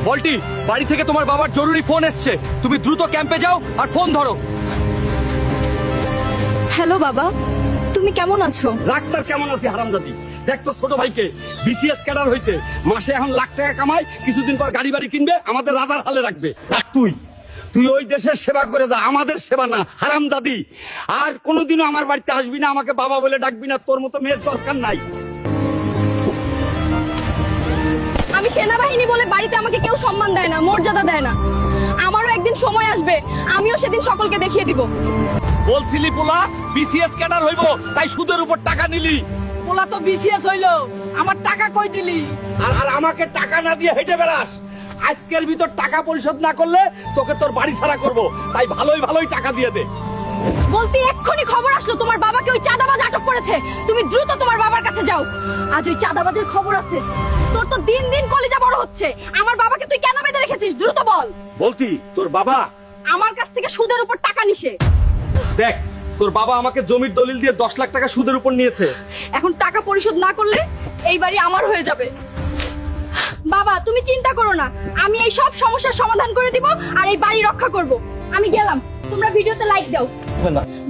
বল্টি, বাড়ি থেকে তোমার বাবার জরুরি ফোন এসছে, তুমি দ্রুত ক্যাম্পে যাও আর ফোন ধরো। হ্যালো বাবা, তুমি কেমন আছো? ডাক্তার কেমন আছে হারামজাদি? দেখ তো ছোট ভাইকে বিসিএস ক্যাডার হয়েছে, মাসে এখন লাখ টাকা কামায়, কিছুদিন পর গাড়ি বাড়ি কিনবে, আমাদের রাজার হালে রাখবে। আর তুই ওই দেশের সেবা করে যা, আমাদের সেবা না হারামজাদি। আর কোনোদিনও আমার বাড়িতে আসবি না, আমাকে বাবা বলে ডাকবি না, তোর মতো মেয়ের দরকার নাই। আমি সেনাবাহিনী বলে বাড়িতে আমাকে কেউ সম্মান দেয় না, মর্যাদা দেয় না। আমারও একদিন সময় আসবে, আমিও সেদিন সকলকে দেখিয়ে দিব। বলছিলি পোলা বিসিএস ক্যাডার হইব, তাই সুদের উপর টাকা নিলি। পোলা তো বিসিএস হইলো, আমার টাকা কই দিলি? আর আমাকে টাকা না দিয়ে হেঁটে বেড়াস। আজকের ভিতর টাকা পরিশোধ না করলে তোকে তোর বাড়ি ছাড়া করব, তাই ভালোই টাকা দিয়ে দে। বলতে এক্ষুনি খবর আসলো তোমার বাবাকে ওই চাঁদাবাজ আটক করেছে। তুমি দ্রুত তোমার বাবার কাছে যাও, আজ ওই চাঁদাবাজের খবর আছে। তোর তো দিন দিন কলিজা বড় হচ্ছে। আমার বাবাকে তুই কেন বেঁধে রেখেছিস? দ্রুত বল। বলতি তোর বাবা আমার কাছ থেকে সুদের উপর টাকা নিছে। দেখ, তোর বাবা আমাকে জমির দলিল দিয়ে 10 লাখ টাকা সুদের উপর নিয়েছে। এখন টাকা পরিশোধ না করলে এই বাড়ি আমার হয়ে যাবে। বাবা তুমি চিন্তা করো না, আমি এই সব সমস্যার সমাধান করে দিব আর এই বাড়ি রক্ষা করব। আমি গেলাম, তোমরা ভিডিওতে লাইক দাও।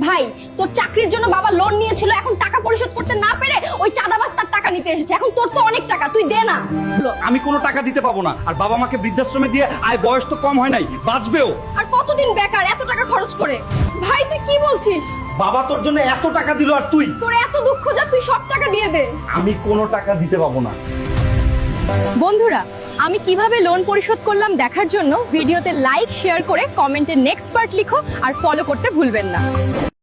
ভাই, তোর চাকরির জন্য বাবা লোন নিয়েছিল, এখন টাকা পরিশোধ করতে না পেরে ওই চাঁদাবাজ তার টাকা নিতে এসেছে। এখন তোর তো অনেক টাকা, তুই দে না। আমি কোনো টাকা দিতে পাবো না, আর বাবা মাকে বৃদ্ধাশ্রমে দিয়ে আয় বয়স তো কম হয় নাই, বাঁচবেও। আর কতদিন বেকার এত টাকা খরচ করে? ভাই তুই কি বলছিস? বাবা তোর জন্য এত টাকা দিল আর তুই? তোর এত দুঃখ যা, তুই সব টাকা দিয়ে দে। আমি কোনো টাকা দিতে পাবো না। বন্ধুরা, আমি কিভাবে লোন পরিশোধ করলাম দেখার জন্য ভিডিওতে লাইক শেয়ার করে কমেন্টে নেক্সট পার্ট লিখো আর ফলো করতে ভুলবেন না।